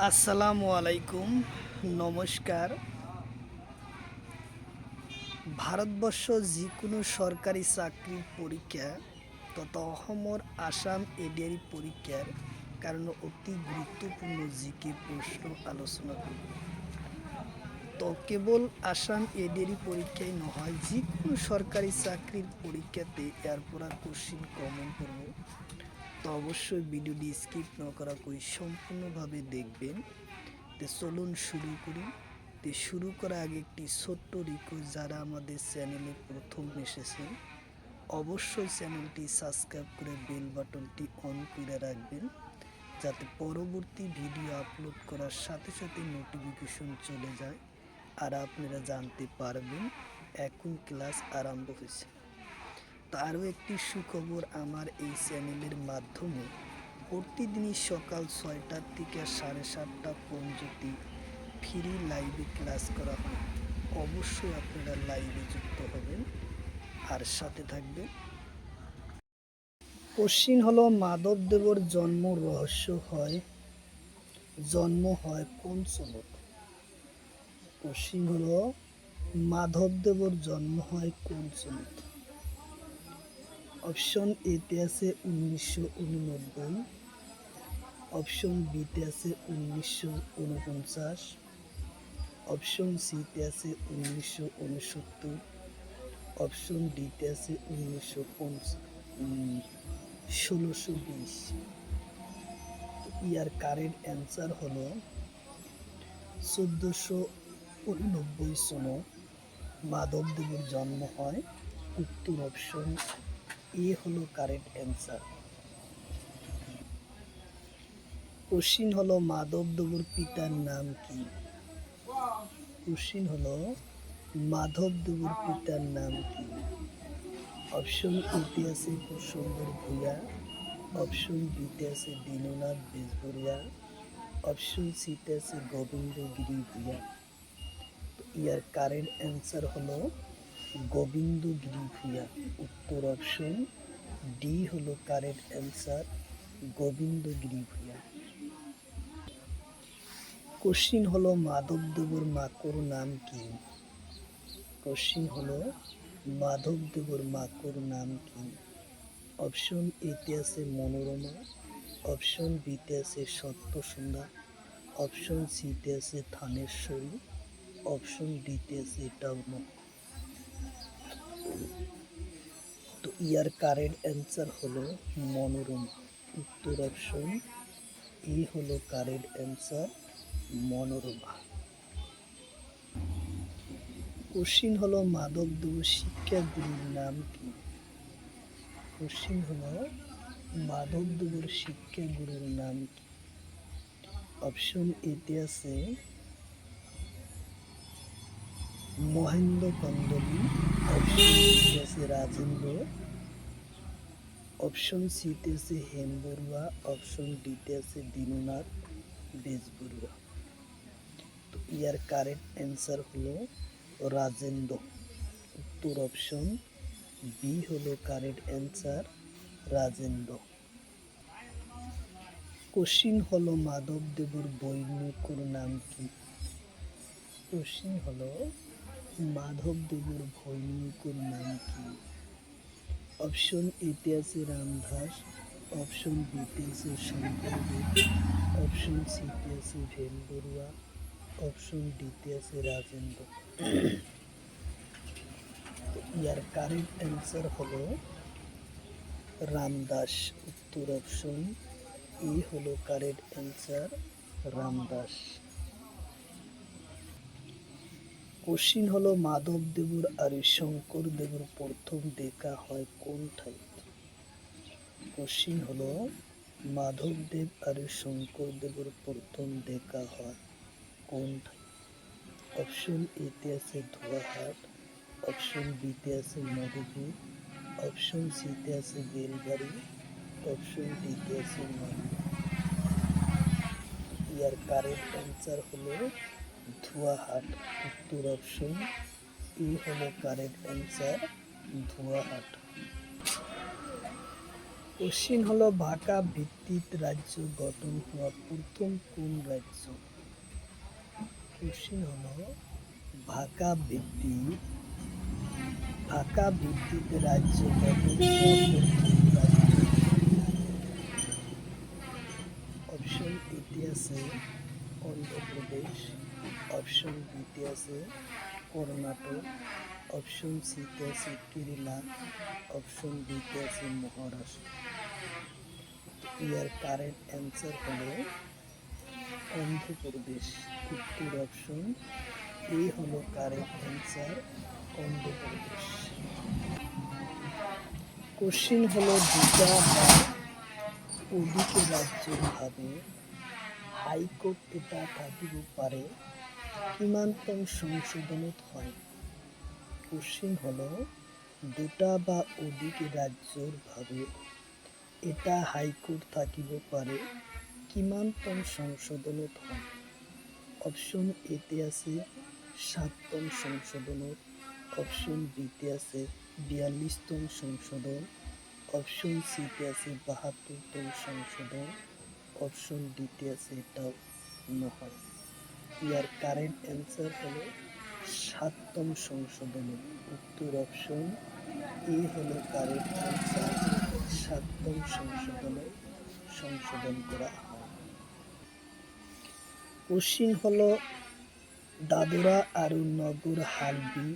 আসসালামু আলাইকুম, নমস্কার। ভারতবর্ষ যিকোনো সরকারি চাকরির পরীক্ষা তথা অসমৰ আসাম এডিআরই পরীক্ষার কারণে অতি গুরুত্বপূর্ণ জিকে প্রশ্ন আলোচনা করব। তো কেবল আসাম এডিআরই পরীক্ষায় নহয়, যিকোনো সরকারি চাকরির পরীক্ষাতে এর পড়া কোশ্চিন কমন করব। তো অবশ্যই ভিডিওটি স্কিপ না করা করে সম্পূর্ণভাবে দেখবেন। তো চলুন শুরু করি। শুরু করার আগে একটি ছোট্ট রিকোয়েস্ট, যারা আমাদের চ্যানেলে প্রথম এসেছেন অবশ্যই চ্যানেলটি সাবস্ক্রাইব করে বেল বাটনটি অন করে রাখবেন, যাতে পরবর্তী ভিডিও আপলোড করার সাথে সাথে নোটিফিকেশন চলে যায় আর আপনারা জানতে পারবেন এখন ক্লাস আরম্ভ হয়েছে। তারও একটি সুখবর, আমার এই চ্যানেলের মাধ্যমে প্রতিদিনই সকাল 6টা থেকে 7:30 পর্যন্ত ফ্রি লাইভে ক্লাস করা হয়। অবশ্যই আপনারা লাইভে যুক্ত হবেন আর সাথে থাকবেন। কোশ্চিন হলো, মাধবদেবর জন্ম হয় কোন সনত? কোশ্চিন হলো, মাধবদেবর জন্ম হয় কোন সনত? অপশন এতে আছে 1989, অপশন বিতে আছে 1949, অপশন সিতে আছে 1969, অপশন ডিতে আছে 1620। ইয়ার কারেক্ট অ্যান্সার হলো 1489 সনে মাধবদেবের জন্ম হয়। উত্তর অপশন এ হলো কারেক্ট অ্যান্সার। কোশ্চিন হলো, মাধবদেবর পিতার নাম কি? কোশ্চিন হলো, মাধবদেবর পিতার নাম কি? অপশন এতে আছে কুসুন্দর ভূঁইয়া, অপশন বিতে আছে দীননাথ বেজবরিয়া, অপশন সিতে আছে গোবিন্দগিরি ভূঁইয়া। ইয়ার কারেন্ট অ্যান্সার হলো গোবিন্দগিরি ভূঁইয়া। উত্তর অপশন ডি হলো কারেক্ট অ্যান্সার, গোবিন্দগিরি ভূঁইয়া। কোশ্চিন হলো, মাধবদেবর মাকর নাম কি? কোশ্চিন হলো, মাধবদেবর মাকর নাম কি? অপশন এতে আছে মনোরমা, অপশন বিতে আছে সত্যসন্ধ্যা, অপশন সিতে আছে থানেশ্বরী, অপশন ডিতে আছে টাউন। তো ইয়ার কারেক্ট অ্যান্সার হলো মনোরমা। উত্তর অপশন এ হলো কারেক্ট অ্যান্সার, মনোরমা। কোশ্চিন হলো, মাধবদেবর শিক্ষাগুরুর নাম কি? কোশ্চিন হলো, মাধবদেবর শিক্ষাগুরুর নাম কি? অপশন এতে আছে মহেন্দ্র কন্দলী, অপশন বিতে আছে রাজেন্দ্র, অপশন সিতে আছে হেম বড়ুয়া, অপশন ডিতে আছে দীননাথ বেজবরুয়া। তো ইয়ার কারেক্ট অ্যান্সার হলো রাজেন্দ্র। উত্তর অপশন বি হলো কারেক্ট অ্যান্সার, রাজেন্দ্র। কোশ্চিন হলো, মাধবদেবর বৈনিকর নাম কি? কোশ্চিন হলো, মাধবদেবর বৈনিকর নাম কি? অপশন এতে আছে রামদাস, অপশন বিতে আছে শঙ্করদেব, অপশন সিতে আছে ভেম বড়ুয়া, অপশন ডিতে আছে রাজেন্দ্র। ইয়ার কারেক্ট অ্যান্সার হলো রামদাস। উত্তর অপশন এ হলো কারেক্ট অ্যান্সার, রামদাস। কোশ্চিন হলো, মাধবদেবর আর শঙ্করদেবর প্রথম দেখা হয় কোন ঠাইতে? কোশ্চিন হলো, মাধবদেব আর শঙ্করদেবর প্রথম দেখা হয় কোন ঠাইতে? অপশন এতে আছে ধোয়াহাট, অপশন বিতে আছে মধুপুর, অপশন সিতে আছে বেলবাড়ি, অপশন ডিতে আছে মালদা। ইয়ার কারেক্ট অ্যান্সার হলো ধোয়াহাট। উত্তর অপশন এ হলো কারেক্ট অ্যান্সার, ধোয়াহাট। কোশ্চিন হলো ভাষা ভিত্তিক রাজ্য গঠন হওয়া প্রথম কোন রাজ্য? কোশ্চিন হলো ভাষা ভিত্তিক রাজ্য গঠন হওয়া প্রথম রাজ্য। অপশন এতে আছে অন্ধ্রপ্রদেশ, অপশন বিতে আছে কর্ণাটক, অপশন সিতে আছে কেরালা, অপশন ডিতে আছে মহারাষ্ট্র। ইয়ার কারেক্ট অ্যান্সার হলো অন্ধ্রপ্রদেশ। উত্তর অপশন এ হলো কারেক্ট অ্যান্সার, অন্ধ্রপ্রদেশ। কোশ্চিন হলো দুটা বা অধিক রাজ্যের ভাবে হাইকোর্ট এটা থাকিব পারে কিমানতম সংশোধনত হয়? কোশ্চিন হলো দুটা বা অধিক রাজ্যর ভাবে এটা হাইকোর্ট থাকিব পারে কিমানতম সংশোধনত হয়? অপশন এতে আছে ৭তম সংশোধনত, অপশন বিতে আছে ৪২তম সংশোধন, অপশন সিতে আছে ৭২তম সংশোধন, অপশন ডিতে আছে এটাও নহয়। ইয়ার কারেক্ট অ্যান্সার হলো ৭তম সংশোধন। উত্তর অপশন এ হলো কারেক্ট অ্যান্সার, ৭তম সংশোধনে সংশোধন করা হয়। কোশ্চিন হলো দাদরা আৰু নগর হাভেলী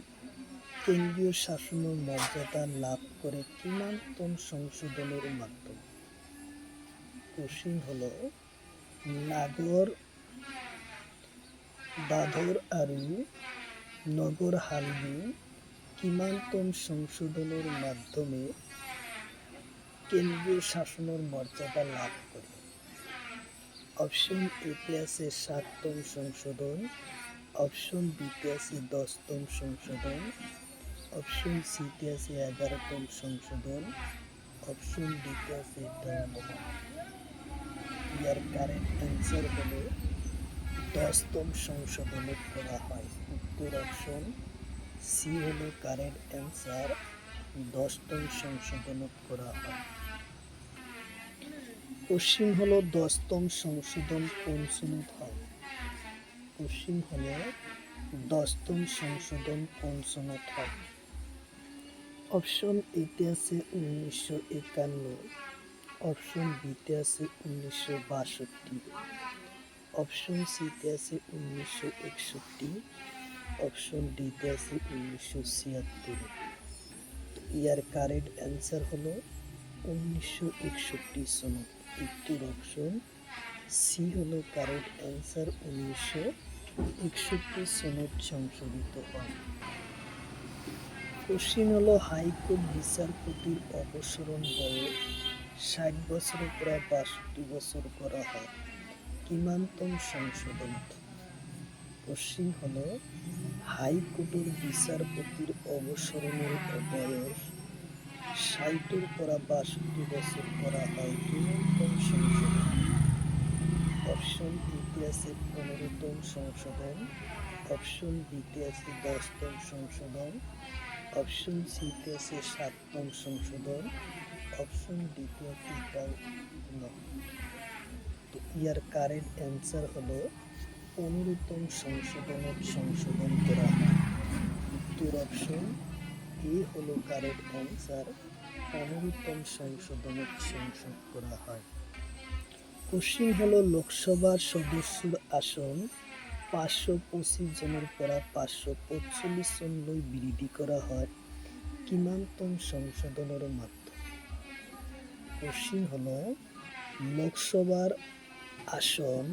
কেন্দ্রীয় শাসনের মর্যাদা লাভ করে কিমানতম সংশোধনের মাধ্যমে? কোশ্চিন হলো দাদর আৰু নগর হাভেলী কিমানতম সংশোধনের মাধ্যমে কেন্দ্রীয় শাসনের মর্যাদা লাভ করে? অপশন এতে আছে ৭তম সংশোধন, অপশন বিতে আছে ১০তম সংশোধন, অপশন সিতে আছে ১১তম সংশোধন, অপশন ডিতে আছে এটাও নহয়। ইয়ার কারেক্ট অ্যান্সার হলো ১০তম সংশোধনত করা হয়। উত্তর অপশন সি হলো কারেক্ট অ্যান্সার, ১০তম সংশোধনত করা হয়। কোশ্চিন হলো ১০তম সংশোধন কোন সনত হয়? কোশ্চিন হলো ১০তম সংশোধন কোন সনত হয়? অপশন এতে আছে ১৯৫১, অপশন বিতে আছে ১৯৬২, অপশন সিতে আছে ১৯৬১, অপশন ডিতে আছে ১৯৭৬। ইয়ার কারেক্ট অ্যান্সার হলো ১৯৬১ সনত। উত্তর অপশন সি হলো কারেক্ট অ্যান্সার, ১৯৬১ সনত সংশোধিত হয়। কোশ্চিন হলো হাইকোর্ট বিচারপতির অপসারণ বয়স ৬০ বছরের পর ৬২ বছর করা হয় কিমানতম সংশোধনত? কোশ্চিন হলো হাইকোর্টের বিচারপতির অবসরণের বয়স ৬০-এর পর ৬২ বছর করা হয় কিমানতম সংশোধন? অপশন এতে আছে ১৫তম সংশোধন, অপশন বিতে আছে ১০তম সংশোধন, অপশন সিতে আছে ৭তম সংশোধন, অপশন ডিতে আছে এটাও নয়। তো ইয়ার কারেক্ট অ্যান্সার হলো ১৫তম সংশোধনত সংশোধন করা হয়। উত্তর অপশন এ হলো কারেক্ট অ্যান্সার, ১৫তম সংশোধনত সংশোধন করা হয়। কোশ্চিন হলো লোকসভার সদস্যর আসন ৫২৫ জনের পর ৫৪৫ জন লৈ বৃদ্ধি করা হয় কিমানতম সংশোধনের মাধ্যমে? কোশ্চিন হলো লোকসভার আসন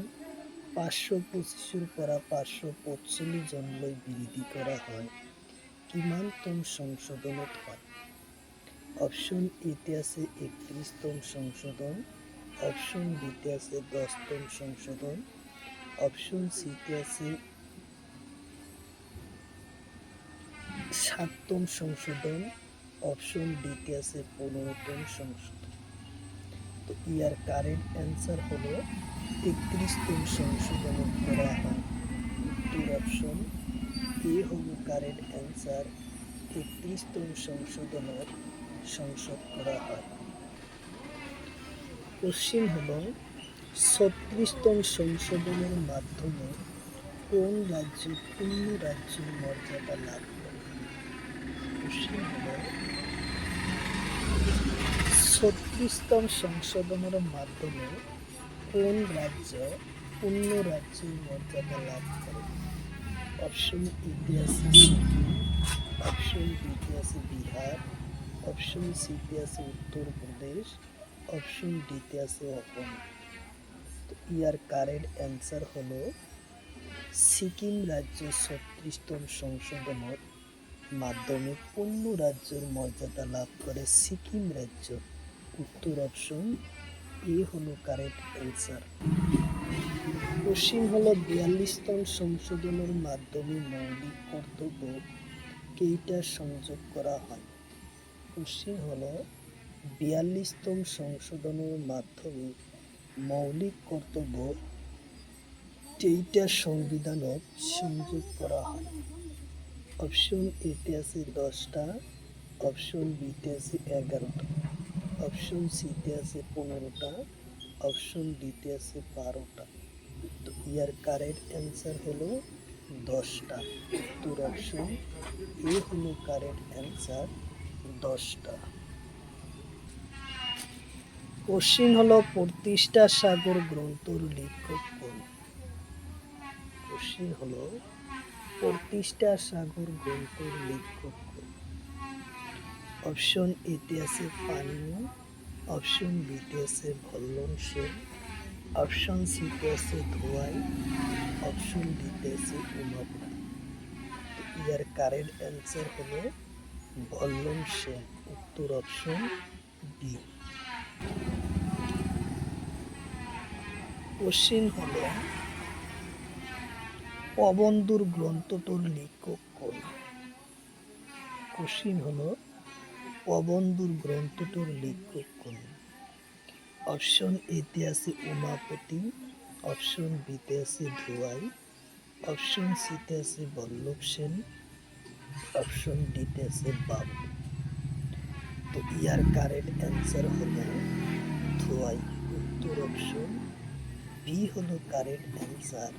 ৫২৫-এর পর ৫৪৫ জন লৈ বৃদ্ধি করা হয় কিমানতম সংশোধনত হয়? অপশন এতে আছে ৩১তম সংশোধন, অপশন বিতে আছে ১০তম সংশোধন, অপশন সিতে আছে ৭তম সংশোধন, অপশন ডিতে আছে ১৫তম সংশোধন। তো ইয়ার কারেক্ট অ্যান্সার হলো ৩১তম সংশোধন করা হয়। উত্তর অপশন এ হলো কারেক্ট অ্যান্সার, ৩১তম সংশোধনের সংশোধন করা হয়। কোশ্চিন হলো 36তম সংশোধনের মাধ্যমে কোন রাজ্য পূর্ণ রাজ্যের মর্যাদা লাভ করে? কোশ্চিন হলো 36তম সংশোধনের মাধ্যমে কোন রাজ্য পূর্ণ রাজ্যের মর্যাদা লাভ করে? অপশন এতে আছে সিকিম, অপশন বিতে আছে বিহার, অপশন সিতে আছে উত্তরপ্রদেশ, অপশন ডিতে আছে অসম। তো ইয়ার কারেক্ট অ্যান্সার হলো সিকিম রাজ্য 36তম সংশোধনের মাধ্যমে পূর্ণ রাজ্যের মর্যাদা লাভ করে সিকিম রাজ্য। উত্তর অপশন এ হলো কারেক্ট অ্যান্সার। কোশ্চিন হলো 42তম সংশোধনের মাধ্যমে মৌলিক কর্তব্য কেইটা সংযোগ করা হয়? কোশ্চিন হলো 42তম সংশোধনের মাধ্যমে মৌলিক কর্তব্য কেইটা সংবিধানত সংযোগ করা হয়? অপশন এতে আছে 10টা, অপশন বিতে আছে 11টা, অপশন সিতে আছে 15টা, অপশন ডিতে আছে 12টা। তো ইয়ার কারেক্ট অ্যান্সার হলো 10টা। উত্তর অপশন এ হলো কারেক্ট অ্যান্সার 10টা। কোশ্চিন হলো 'প্রতিষ্ঠা সাগর' গ্রন্থর লেখক কোন? কোশ্চিন হলো 'প্রতিষ্ঠা সাগর' গ্রন্থর লেখক কোন? অপশন এতে আছে পানিনি, অপশন বিতে আছে ভল্লম সেন, অপশন সিতে আছে ধোয়াই, অপশন ডিতে আছে উমাপতি। ইয়ার কারেক্ট অ্যান্সার হলো ভল্লম সেন। উত্তর অপশন বি। কোশ্চিন হলো অবন্ধুর গ্রন্থটোর লেখক কোন? কোশ্চিন হলো অবন্ধুর গ্রন্থটোর লেখক কোন? অপশন এতে আছে উমাপতি, অপশন বিতে আছে ধোয়াই, অপশন সিতে আছে বল্লভ সেন, অপশন ডিতে আছে বাবু। তো ইয়ার কারেক্ট অ্যান্সার হলো ধোয়াই। উত্তর অপশন বি হলো কারেক্ট অ্যান্সার,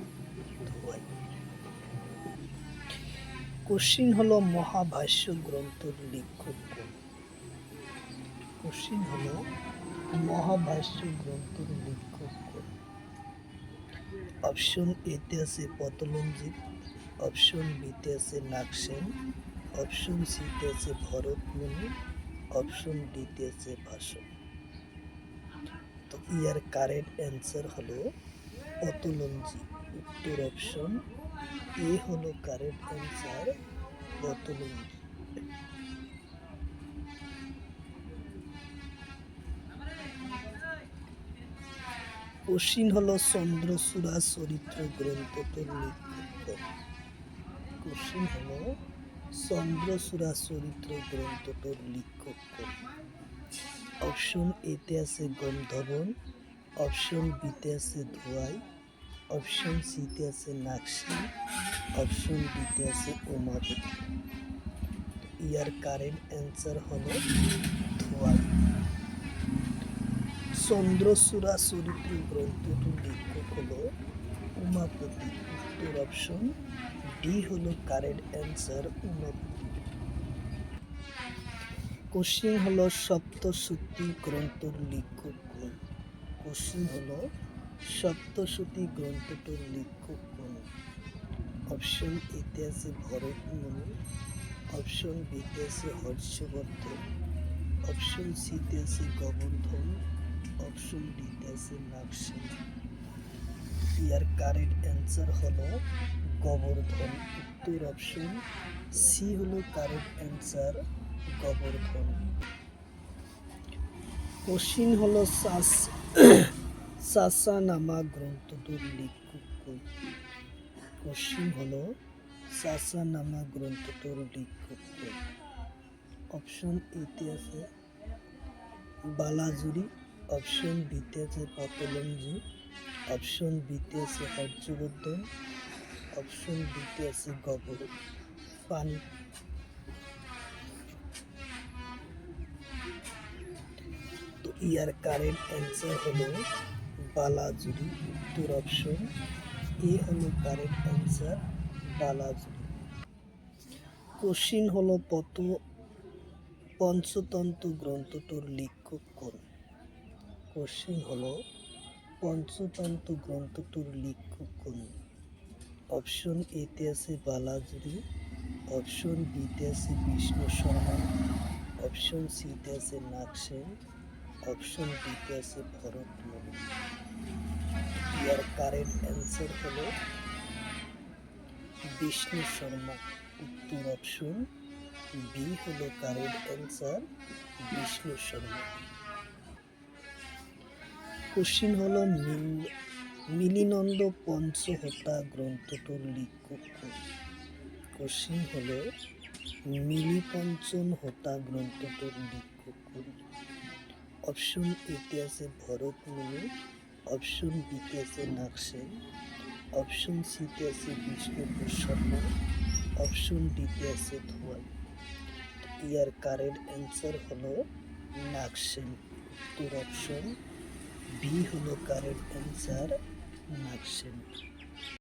ধোয়াই। কোশ্চিন হলো মহাভাষ্য গ্রন্থের লেখক কোন? কোশ্চিন হলো মহাভাষ্য গ্রন্থের লেখক কোন? অপশন এতে আছে পতঞ্জলি, অপশন বিতে আছে নাগসেন, অপশন সিতে আছে ভরতমুনি, অপশন ডিতে আছে ভাষণ। তো ইয়ার কারেক্ট অ্যান্সার হলো পতঞ্জলি। উত্তর অপশন এ হলো কারেক্ট অ্যান্সার, পতঞ্জলি। কোশ্চিন হলো চন্দ্রচূড়া চরিত্র গ্রন্থটোর লেখক কোন? কোশ্চিন হলো চন্দ্রচূড়া চরিত্র গ্রন্থটোর লেখক কোন? অপশন এতে আছে গন্ধর্বন, অপশন বিতে আছে ধোয়াই, অপশন সিতে আছে নাগসেন, অপশন ডিতে আছে উমাপতি। ইয়ার কারেক্ট অ্যান্সার হলো ধোয়াই। চন্দ্রচূড়া চরিত্র গ্রন্থটির লেখক হলো উমাপতি। উত্তর অপশন ডি হলো কারেক্ট অ্যান্সার, উমাপতি। কোশ্চিন হলো সপ্তশতী গ্রন্থের লেখক কোন? কোশ্চিন হলো সপ্তশতী গ্রন্থটির লেখক কোন? অপশন এতে আছে ভরতমুনি, অপশন বিতে আছে হর্ষবর্ধন, অপশন সিতে আছে গোবর্ধন, অপশন ডিতে আছে নাগসেন। ইয়ার কারেক্ট অ্যান্সার হলো গোবর্ধন। উত্তর অপশন সি হলো কারেক্ট অ্যান্সার, গোবর্ধন। কোশ্চিন হলো চাষানামা গ্রন্থটির লেখক কোন? কোশ্চিন হলো চাষানামা গ্রন্থটির লেখক কোন? অপশন এতে আছে বালাজুরি, অপশন বিতে আছে পতঞ্জলি, অপশন বিতে আছে হর্ষবর্ধন, অপশন ডিতে আছে পানি। তো ইয়ার কারেক্ট অ্যান্সার হলো বালাজুরি। উত্তর অপশন এ হলো কারেক্ট অ্যান্সার, বালাজুরি। কোশ্চিন হলো পঞ্চতন্ত্র গ্রন্থটির লেখক কোন? কোশ্চিন হলো পঞ্চতন্ত্র গ্রন্থটির লেখক কোন? অপশন এতে আছে বালাজুরি, অপশন বিতে আছে বিষ্ণু শর্মা, অপশন সিতে আছে নাগসেন, অপশন ডিতে আছে ভরতমুনি। ইয়ার কারেক্ট অ্যান্সার হলো বিষ্ণু শর্মা। উত্তর অপশন বি হলো correct answer, Vishnu Sharma. Question হলো মিলিনন্দ পঞ্চহতা গ্রন্থটির লেখক কোন? কোশ্চিন হলো মিলিপঞ্চন হতা গ্রন্থটির লেখক কোন? অপশন এতে আছে ভরতমুনি, অপশন বিতে আছে নাগসেন, অপশন সিতে আছে বিষ্ণুপুর শর্মা, অপশন ডিতে আছে ধোয়াল। ইয়ার কারেক্ট অ্যান্সার হলো নাগসেন। উত্তর অপশন বি হলো কারেক্ট অ্যান্সার, নাগসেন।